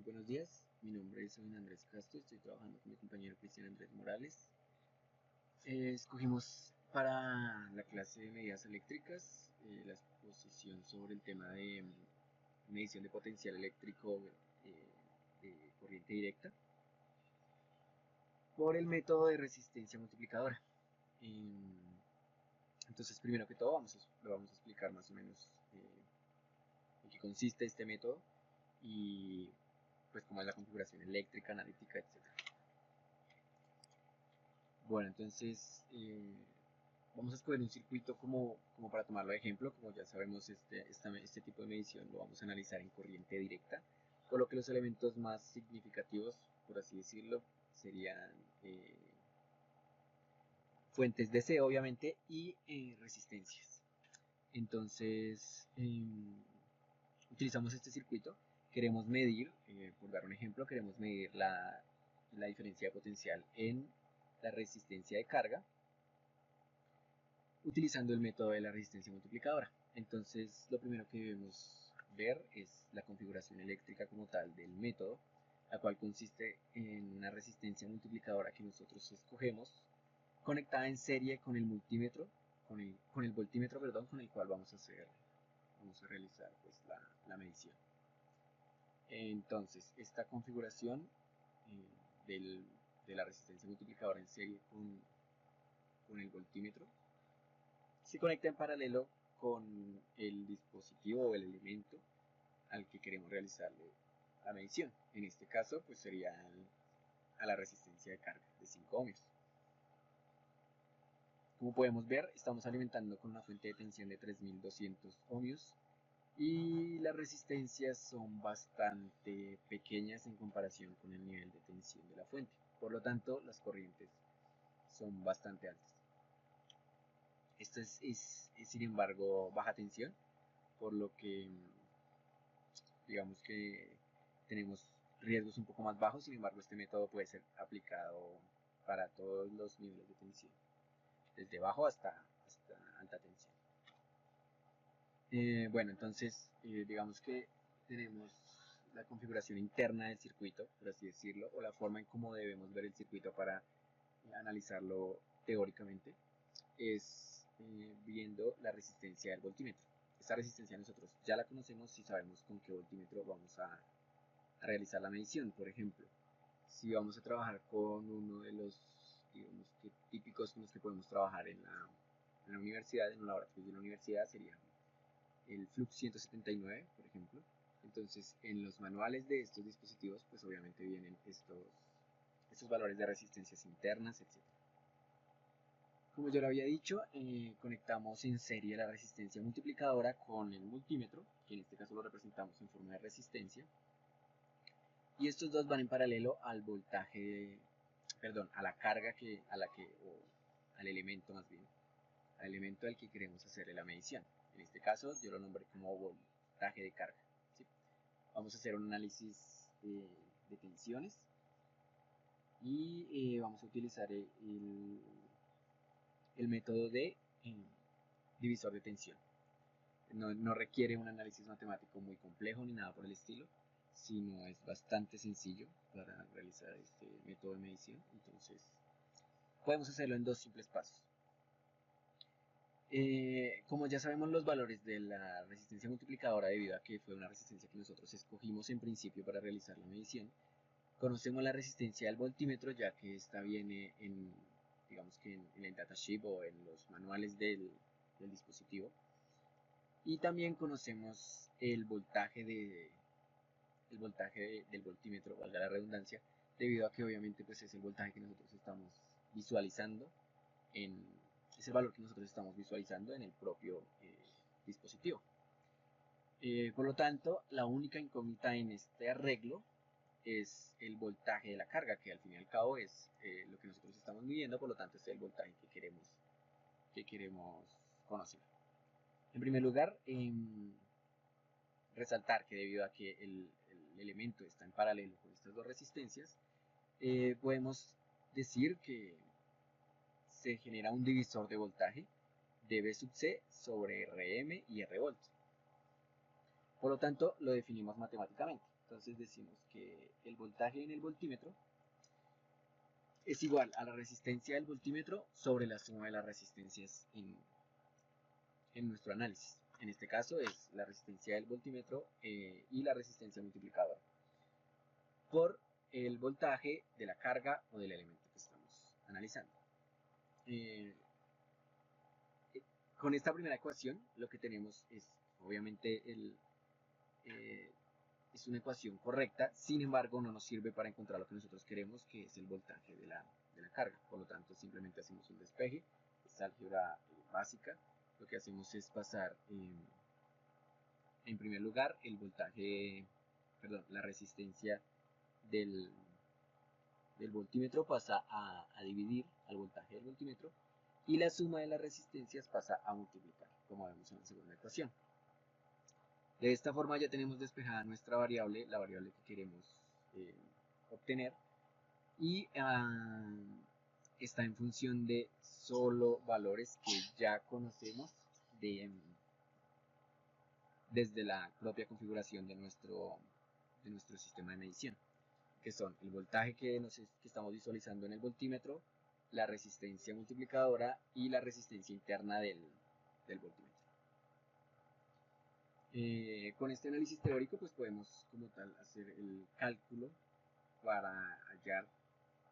Muy buenos días, mi nombre es Andrés Castro, estoy trabajando con mi compañero Cristian Andrés Morales. Escogimos para la clase de medidas eléctricas la exposición sobre el tema de medición de potencial eléctrico de corriente directa por el método de resistencia multiplicadora. Entonces, primero que todo, lo vamos a explicar más o menos en qué consiste este método y pues cómo es la configuración eléctrica, analítica, etcétera. Bueno, entonces vamos a escoger un circuito como para tomarlo de ejemplo. Como ya sabemos, este tipo de medición lo vamos a analizar en corriente directa, por lo que los elementos más significativos, por así decirlo, serían fuentes DC, obviamente, y resistencias. Entonces, utilizamos este circuito. Queremos medir, por dar un ejemplo, queremos medir la diferencia de potencial en la resistencia de carga utilizando el método de la resistencia multiplicadora. Entonces, lo primero que debemos ver es la configuración eléctrica como tal del método, la cual consiste en una resistencia multiplicadora que nosotros escogemos, conectada en serie con el multímetro, con el voltímetro, perdón, con el cual vamos a realizar pues, la medición. Entonces, esta configuración de la resistencia multiplicadora en serie con el voltímetro se conecta en paralelo con el dispositivo o el elemento al que queremos realizarle la medición. En este caso, pues sería a la resistencia de carga de 5 ohmios. Como podemos ver, estamos alimentando con una fuente de tensión de 3200 ohmios y las resistencias son bastante pequeñas en comparación con el nivel de tensión de la fuente. Por lo tanto, las corrientes son bastante altas. Esto es sin embargo baja tensión, por lo que digamos que tenemos riesgos un poco más bajos. Sin embargo, este método puede ser aplicado para todos los niveles de tensión, desde bajo hasta alta tensión. Bueno, entonces digamos que tenemos la configuración interna del circuito, por así decirlo, o la forma en cómo debemos ver el circuito para analizarlo teóricamente, es viendo la resistencia del voltímetro. Esta resistencia nosotros ya la conocemos y sabemos con qué voltímetro vamos a realizar la medición. Por ejemplo, si vamos a trabajar con uno de los, digamos, que típicos con los que podemos trabajar en la universidad, en un laboratorio de la universidad, sería el Flux 179, por ejemplo. Entonces, en los manuales de estos dispositivos, pues obviamente vienen estos valores de resistencias internas, etc. Como yo lo había dicho, conectamos en serie la resistencia multiplicadora con el multímetro, que en este caso lo representamos en forma de resistencia, y estos dos van en paralelo al voltaje, perdón, a la carga o al elemento más bien, al elemento al que queremos hacerle la medición. En este caso yo lo nombré como voltaje de carga. ¿Sí? Vamos a hacer un análisis de tensiones y vamos a utilizar el método de divisor de tensión. No requiere un análisis matemático muy complejo ni nada por el estilo, sino es bastante sencillo para realizar este método de medición. Entonces podemos hacerlo en dos simples pasos. Como ya sabemos los valores de la resistencia multiplicadora, debido a que fue una resistencia que nosotros escogimos en principio para realizar la medición, conocemos la resistencia del voltímetro, ya que esta viene digamos que en el datasheet o en los manuales del dispositivo. Y también conocemos el voltaje del voltímetro, valga la redundancia, debido a que obviamente pues es el voltaje que nosotros estamos visualizando es el valor que nosotros estamos visualizando en el propio dispositivo. Por lo tanto, la única incógnita en este arreglo es el voltaje de la carga, que al fin y al cabo es lo que nosotros estamos midiendo, por lo tanto es el voltaje que queremos conocer. En primer lugar, resaltar que debido a que el elemento está en paralelo con estas dos resistencias, podemos decir que se genera un divisor de voltaje de V sub C sobre Rm y R volt. Por lo tanto, lo definimos matemáticamente. entonces decimos que el voltaje en el voltímetro es igual a la resistencia del voltímetro sobre la suma de las resistencias en nuestro análisis. En este caso es la resistencia del voltímetro y la resistencia multiplicadora por el voltaje de la carga o del elemento que estamos analizando. Con esta primera ecuación lo que tenemos es obviamente es una ecuación correcta, sin embargo no nos sirve para encontrar lo que nosotros queremos, que es el voltaje de la carga. Por lo tanto simplemente hacemos un despeje, es álgebra básica. Lo que hacemos es pasar en primer lugar el voltaje, perdón, la resistencia del voltímetro pasa a dividir al voltaje del voltímetro y la suma de las resistencias pasa a multiplicar, como vemos en la segunda ecuación. De esta forma ya tenemos despejada nuestra variable, la variable que queremos obtener, y está en función de solo valores que ya conocemos desde la propia configuración de nuestro sistema de medición, que son el voltaje que estamos visualizando en el voltímetro, la resistencia multiplicadora y la resistencia interna del voltímetro. Con este análisis teórico pues podemos como tal hacer el cálculo para hallar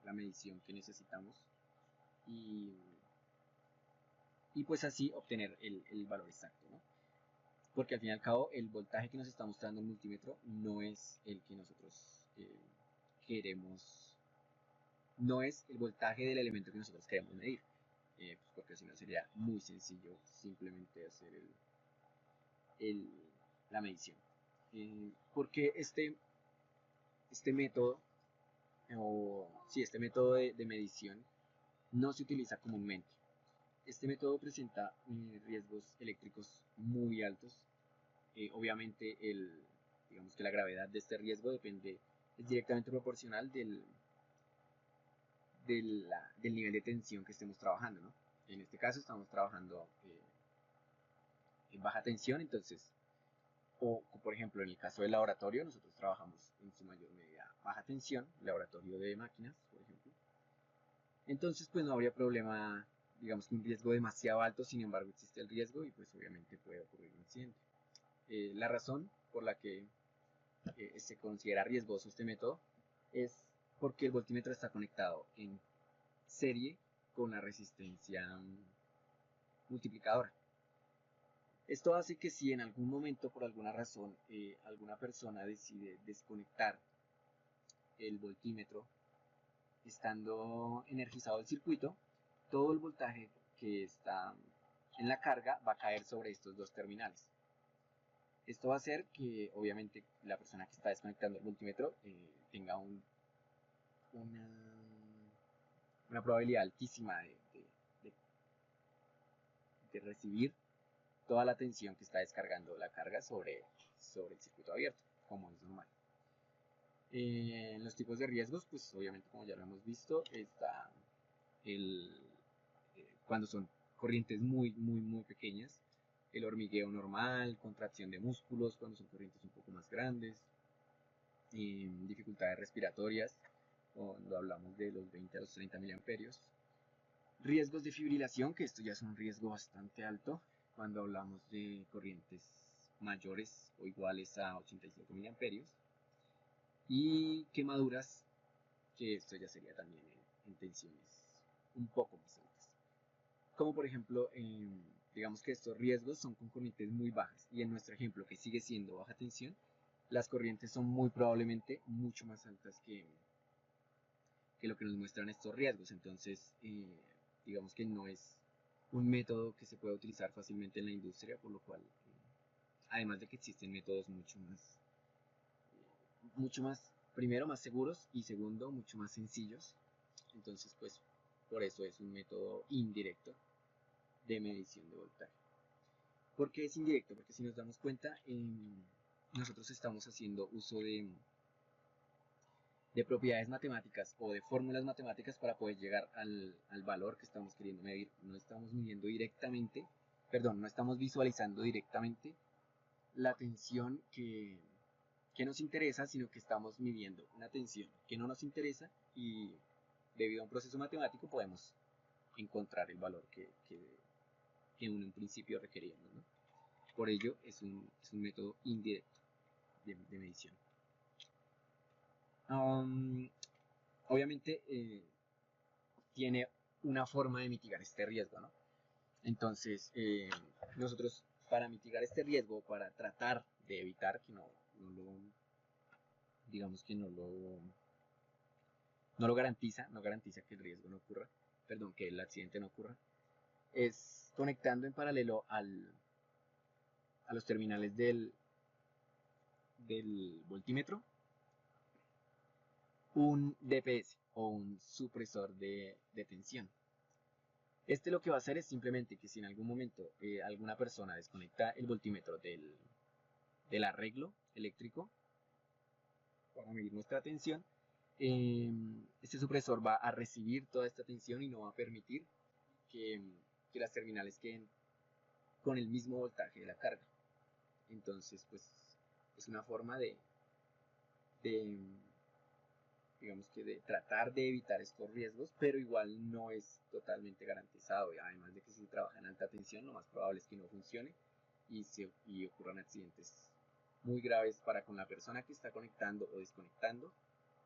la medición que necesitamos y pues así obtener el valor exacto, ¿no? Porque al fin y al cabo el voltaje que nos está mostrando el multímetro no es el que nosotros queremos, no es el voltaje del elemento que nosotros queremos medir, pues porque si no sería muy sencillo simplemente hacer la medición. Porque este método, este método de medición no se utiliza comúnmente. Este método presenta riesgos eléctricos muy altos. Obviamente digamos que la gravedad de este riesgo es directamente proporcional del nivel de tensión que estemos trabajando, ¿no? En este caso estamos trabajando en baja tensión, entonces, o por ejemplo en el caso del laboratorio, nosotros trabajamos en su mayor medida baja tensión, laboratorio de máquinas, por ejemplo. Entonces pues no habría problema, digamos que un riesgo demasiado alto, sin embargo existe el riesgo y pues obviamente puede ocurrir un incidente. La razón por la que se considera riesgoso este método es porque el voltímetro está conectado en serie con la resistencia multiplicadora. Esto hace que si en algún momento por alguna razón alguna persona decide desconectar el voltímetro estando energizado el circuito, todo el voltaje que está en la carga va a caer sobre estos dos terminales. Esto va a hacer que obviamente la persona que está desconectando el voltímetro tenga una probabilidad altísima de recibir toda la tensión que está descargando la carga sobre el circuito abierto, como es normal. En los tipos de riesgos, pues obviamente como ya lo hemos visto, está cuando son corrientes muy pequeñas, el hormigueo normal, contracción de músculos cuando son corrientes un poco más grandes, dificultades respiratorias cuando hablamos de los 20 a los 30 miliamperios, riesgos de fibrilación, que esto ya es un riesgo bastante alto cuando hablamos de corrientes mayores o iguales a 85 miliamperios, y quemaduras, que esto ya sería también en tensiones un poco más altas. Como por ejemplo, digamos que estos riesgos son con corrientes muy bajas, y en nuestro ejemplo, que sigue siendo baja tensión, las corrientes son muy probablemente mucho más altas que lo que nos muestran estos riesgos. Entonces, digamos que no es un método que se pueda utilizar fácilmente en la industria, por lo cual, además de que existen métodos mucho más, primero, más seguros, y segundo, mucho más sencillos. Entonces, pues, por eso es un método indirecto de medición de voltaje. ¿Por qué es indirecto? Porque si nos damos cuenta, nosotros estamos haciendo uso de propiedades matemáticas o de fórmulas matemáticas para poder llegar al valor que estamos queriendo medir. No estamos midiendo directamente, perdón, no estamos visualizando directamente la tensión que que nos interesa, sino que estamos midiendo una tensión que no nos interesa y debido a un proceso matemático podemos encontrar el valor que en un principio requeríamos, ¿no? Por ello es un método indirecto de medición. Obviamente tiene una forma de mitigar este riesgo, ¿no? Entonces, nosotros para mitigar este riesgo, para tratar de evitar que digamos que no lo garantiza, no garantiza que el riesgo no ocurra, perdón, que el accidente no ocurra, es conectando en paralelo a los terminales del voltímetro un DPS o un supresor de tensión. Este lo que va a hacer es simplemente que si en algún momento alguna persona desconecta el voltímetro del arreglo eléctrico para medir nuestra tensión, este supresor va a recibir toda esta tensión y no va a permitir que, que las terminales queden con el mismo voltaje de la carga. Entonces, pues es una forma de digamos que de tratar de evitar estos riesgos, pero igual no es totalmente garantizado. Y además de que si trabaja en alta tensión, lo más probable es que no funcione y ocurran accidentes muy graves para con la persona que está conectando o desconectando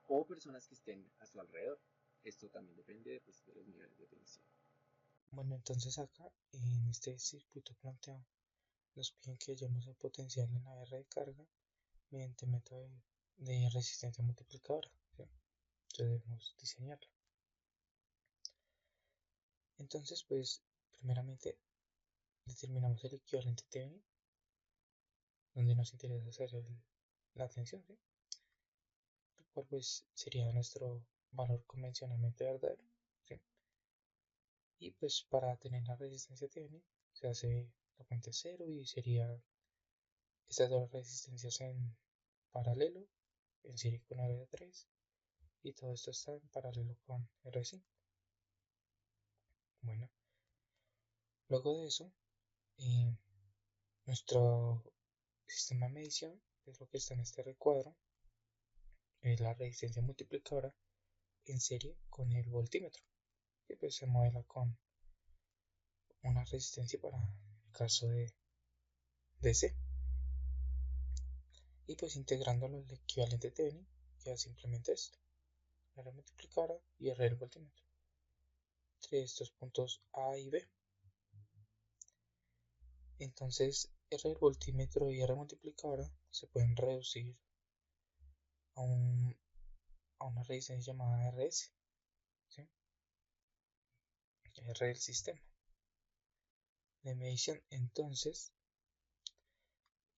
o personas que estén a su alrededor. Esto también depende pues, de los niveles de tensión. Bueno, entonces acá en este circuito planteado nos piden que hallemos el potencial en la R de carga mediante método de resistencia multiplicadora, ¿sí? Entonces debemos diseñarla. Entonces, pues, primeramente determinamos el equivalente Thevenin, donde nos interesa hacer la tensión, ¿sí? El cual pues sería nuestro valor convencionalmente verdadero, ¿sí? Y pues para tener la resistencia Thevenin se hace la fuente 0 y sería estas dos resistencias en paralelo, en serie con R3, y todo esto está en paralelo con R5. Bueno, luego de eso, eh, nuestro sistema de medición, que es lo que está en este recuadro, es la resistencia multiplicadora en serie con el voltímetro, que pues se modela con una resistencia para el caso de DC. Y pues integrándolo al equivalente Thevenin, queda simplemente esto, R multiplicadora y R del voltímetro, entre estos puntos A y B. Entonces R del voltímetro y R multiplicadora se pueden reducir a, a una resistencia llamada RS, ¿sí? R del sistema de medición. Entonces,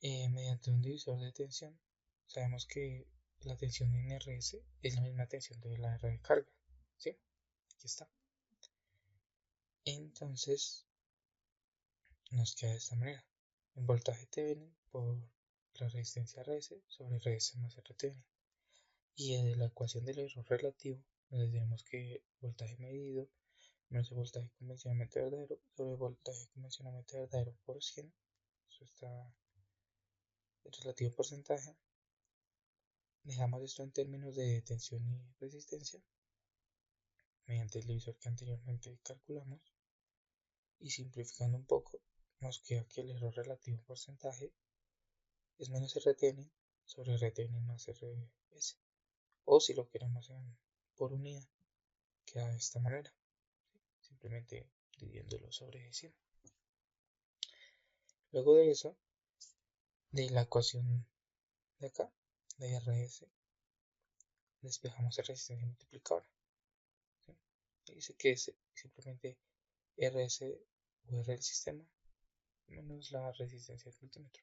mediante un divisor de tensión, sabemos que la tensión en RS es la misma tensión de la R de carga, ¿sí? Aquí está. Entonces, nos queda de esta manera. El voltaje Thevenin por la resistencia RS sobre RS más R Thevenin. Y de la ecuación del error relativo, donde tenemos que el voltaje medido menos el voltaje convencionalmente verdadero sobre el voltaje convencionalmente verdadero por 100, eso está el relativo porcentaje. Dejamos esto en términos de tensión y resistencia mediante el divisor que anteriormente calculamos y simplificando un poco nos queda que el error relativo porcentaje es menos Rtn sobre Rtn más Rs, o si lo queremos por unidad queda de esta manera, simplemente dividiéndolo sobre 100. Luego de eso, de la ecuación de acá, de Rs, despejamos la resistencia multiplicadora, ¿sí? Y dice que es simplemente Rs o R del sistema menos la resistencia del multímetro.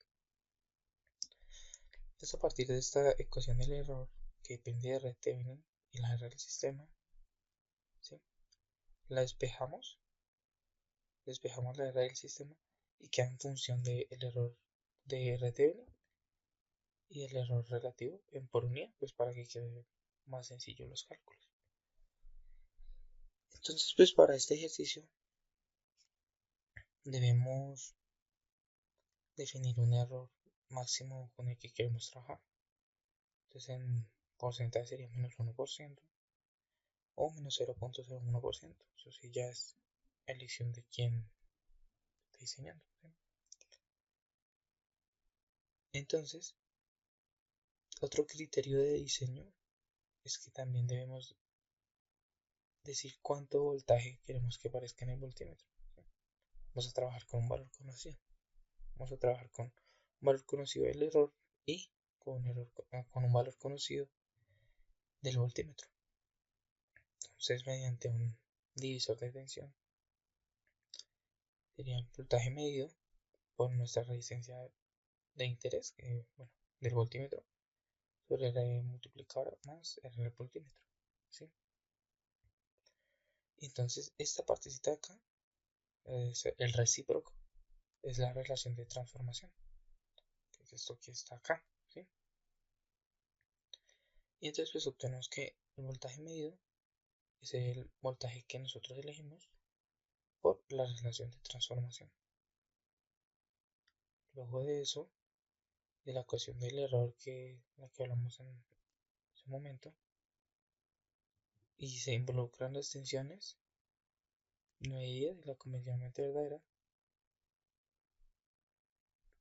Entonces, a partir de esta ecuación del error que depende de R Thevenin y la R del sistema, ¿sí? La despejamos la R del sistema y queda en función del error de R Thevenin y el error relativo en por unidad, pues para que quede más sencillo los cálculos. Entonces, pues para este ejercicio debemos definir un error máximo con el que queremos trabajar. Entonces en porcentaje sería menos 1% o menos 0,01%. Eso sí ya es elección de quien está diseñando. ¿Sí? Entonces, otro criterio de diseño es que también debemos decir cuánto voltaje queremos que aparezca en el voltímetro. ¿Sí? Vamos a trabajar con un valor conocido. Vamos a trabajar con un valor conocido del error y con un valor conocido del voltímetro. Entonces, mediante un divisor de tensión, sería el voltaje medido por nuestra resistencia de interés, del voltímetro, sobre el multiplicador más el voltímetro. ¿Sí? Entonces, esta partecita de acá, es el recíproco, es la relación de transformación, que es esto que está acá. ¿Sí? Y entonces, pues obtenemos que el voltaje medido es el voltaje que nosotros elegimos por la relación de transformación. Luego de eso, de la ecuación del error la que hablamos en ese momento, y se involucran las tensiones medidas de la convencionalmente verdadera,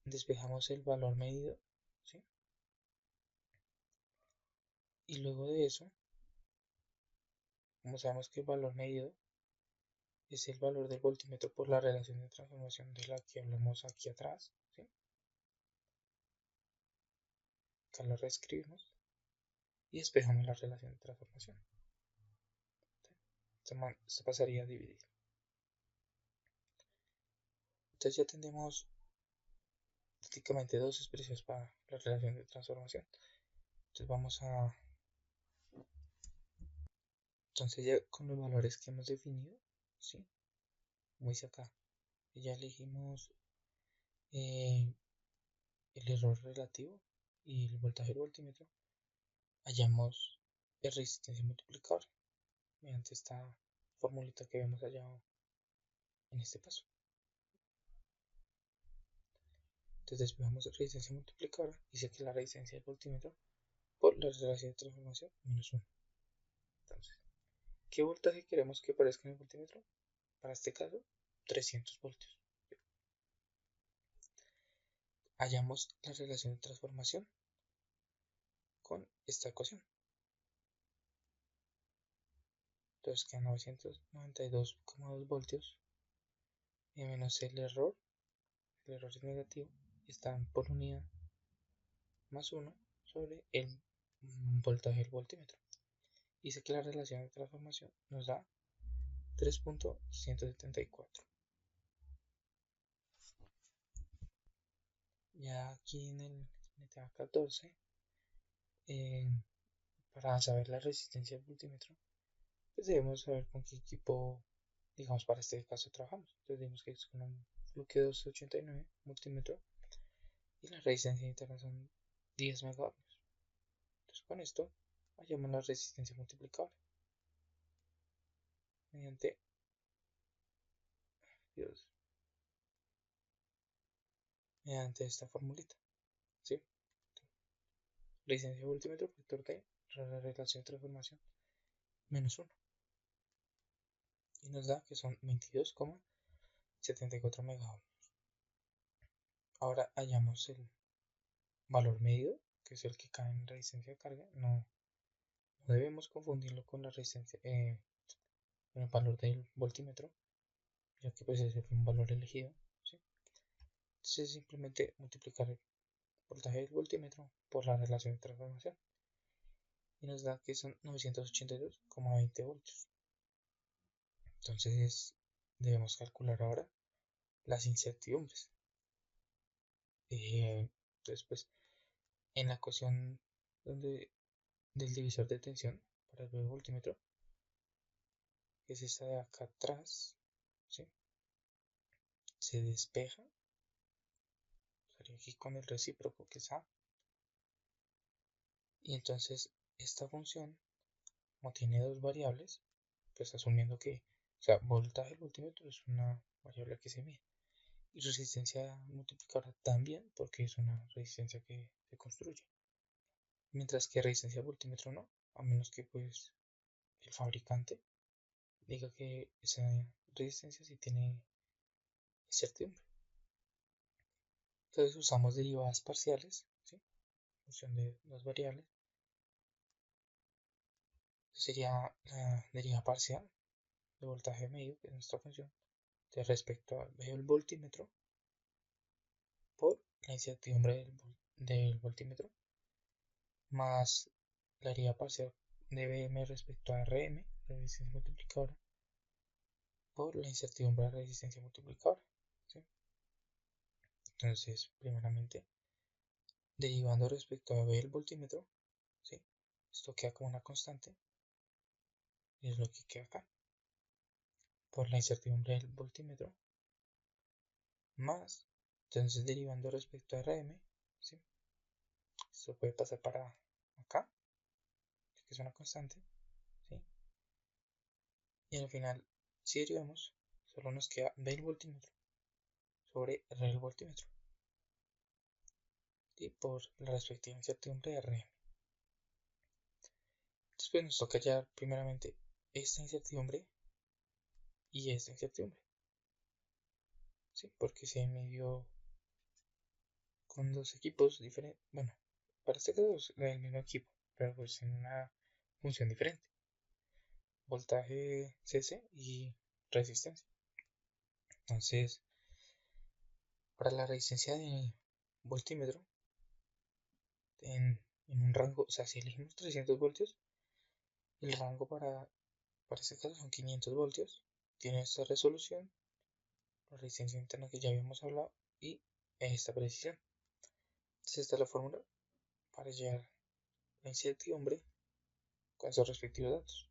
despejamos el valor medido, ¿sí? Y luego de eso, como sabemos que el valor medido es el valor del voltímetro por la relación de transformación de la que hablamos aquí atrás, ¿sí? Acá lo reescribimos y despejamos la relación de transformación. ¿Sí? Esto pasaría a dividir. Entonces ya tenemos prácticamente dos expresiones para la relación de transformación. Entonces ya con los valores que hemos definido, ¿sí? Como dice acá, ya elegimos el error relativo y el voltaje del voltímetro, hallamos el resistencia multiplicador mediante esta formulita que habíamos hallado en este paso. Entonces despejamos la resistencia multiplicadora y sé que la resistencia del voltímetro por la relación de transformación menos 1. Entonces, ¿qué voltaje queremos que aparezca en el voltímetro? Para este caso, 300 voltios. Hallamos la relación de transformación con esta ecuación. Entonces quedan 992,2 voltios y menos el error es negativo, están por unidad más 1 sobre el voltaje del voltímetro. Y sé que la relación de transformación nos da 3.174. Ya aquí en el tema 14, eh, para saber la resistencia del multímetro, pues debemos saber con qué equipo, digamos, para este caso trabajamos. Entonces digamos que es con un Fluke 289 multímetro y la resistencia interna son 10 megaohmios. Entonces con esto hallamos la resistencia multiplicable mediante Dios, mediante esta formulita, ¿sí? Resistencia multímetro factor de la relación de transformación menos 1 y nos da que son 22,74 megaohmios. Ahora hallamos el valor medido, que es el que cae en resistencia de carga. No debemos confundirlo con la resistencia, con el valor del voltímetro, ya que pues ese fue un valor elegido, ¿sí? Entonces simplemente multiplicar el voltaje del voltímetro por la relación de transformación y nos da que son 982,20 voltios. Entonces debemos calcular ahora las incertidumbres. Entonces pues en la ecuación del divisor de tensión para el voltímetro, que es esta de acá atrás, ¿sí? Se despeja, estaría aquí con el recíproco que es A, y entonces esta función, como tiene dos variables, pues asumiendo que, o sea, voltaje del voltímetro es una variable que se mide, y resistencia multiplicadora también, porque es una resistencia que se construye. mientras que resistencia al voltímetro no, a menos que pues el fabricante diga que esa resistencia sí tiene incertidumbre. Entonces usamos derivadas parciales, ¿sí? En función de dos variables. Sería la derivada parcial de voltaje medido, que es nuestra función, de respecto al voltímetro por la incertidumbre del voltímetro, más la derivada parcial de Vm respecto a Rm, resistencia multiplicadora, por la incertidumbre de resistencia multiplicadora. ¿Sí? Entonces, primeramente, derivando respecto a V el voltímetro, ¿sí? Esto queda como una constante, y es lo que queda acá, por la incertidumbre del voltímetro, más, entonces derivando respecto a Rm, ¿sí? Esto puede pasar para acá, que es una constante, ¿sí? Y al final, si derivamos, solo nos queda V el voltímetro sobre R el voltímetro, ¿sí? Por la respectiva incertidumbre de Rm. Después nos toca hallar primeramente esta incertidumbre y esta incertidumbre, ¿sí? Porque se midió con dos equipos diferentes. Bueno, para este caso es el mismo equipo, pero pues en una función diferente. Voltaje CC y resistencia. Entonces, para la resistencia de voltímetro, en un rango, o sea, si elegimos 300 voltios, el rango para este caso son 500 voltios. Tiene esta resolución, la resistencia interna que ya habíamos hablado y esta precisión. Entonces, esta es la fórmula para hallar la incertidumbre con sus respectivos datos.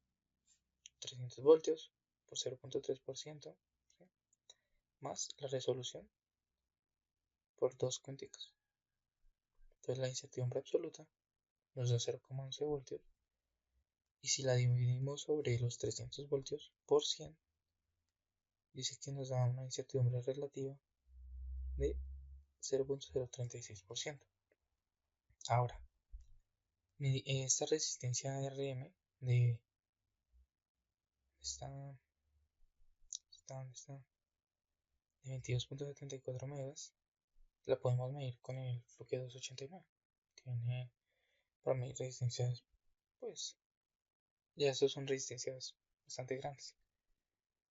300 voltios por 0.3%, ¿sí? Más la resolución por 2 cuenticos. Entonces la incertidumbre absoluta nos da 0,11 voltios y si la dividimos sobre los 300 voltios por 100, dice que nos da una incertidumbre relativa de 0.036%. Ahora, esta resistencia RM de esta, de 22.74 megas la podemos medir con el Fluke 289. Tiene para medir resistencias, pues ya esas son resistencias bastante grandes,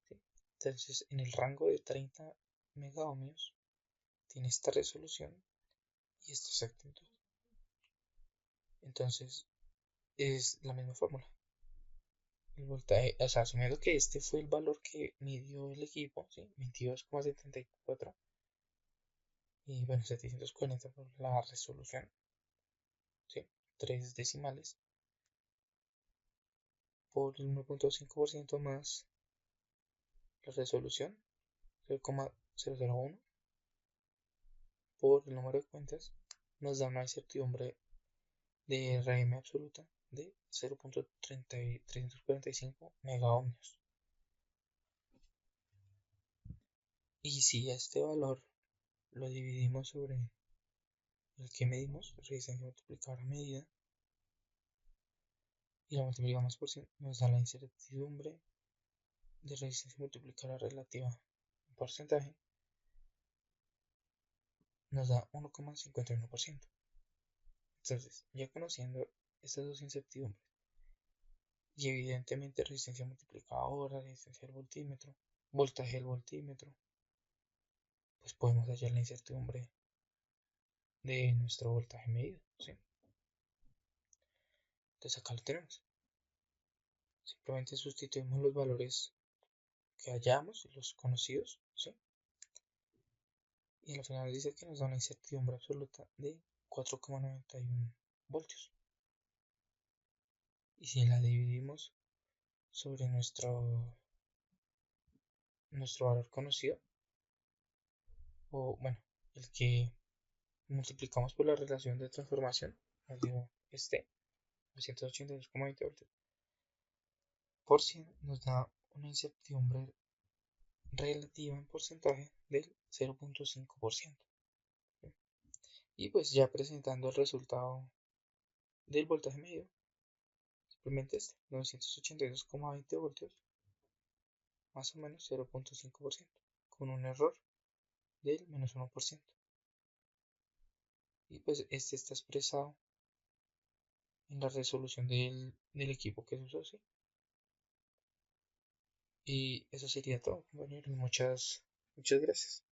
¿sí? Entonces, en el rango de 30 megaohmios tiene esta resolución y esta exactitud. Entonces, es la misma fórmula. El voltaje, o sea, asumiendo que este fue el valor que midió el equipo, ¿sí? 22,74 y bueno, 740 por la resolución, ¿sí? 3 decimales por el 1.5% más la resolución 0,001 por el número de cuentas nos da una incertidumbre de RM absoluta de 0.345 megaohmios. Y si este valor lo dividimos sobre el que medimos, resistencia multiplicadora medida, y la multiplicamos por 100, nos da la incertidumbre de resistencia multiplicadora relativa en porcentaje, nos da 1,51%. Entonces, ya conociendo estas dos incertidumbres, y evidentemente resistencia multiplicadora, resistencia del voltímetro, voltaje del voltímetro, pues podemos hallar la incertidumbre de nuestro voltaje medido, ¿sí? Entonces acá lo tenemos. Simplemente sustituimos los valores que hallamos, los conocidos, ¿sí? Y al final dice que nos da una incertidumbre absoluta de 4,91 voltios. Y si la dividimos sobre nuestro valor conocido, o bueno, el que multiplicamos por la relación de transformación, nos dio este, 282,20 voltios, por 100 nos da una incertidumbre relativa en porcentaje del 0.5%. Y pues ya presentando el resultado del voltaje medido, simplemente este, 982,20 voltios, más o menos 0,5%, con un error del menos 1%. Y pues este está expresado en la resolución del equipo que se usó, ¿sí? Y eso sería todo, compañero. Muchas gracias.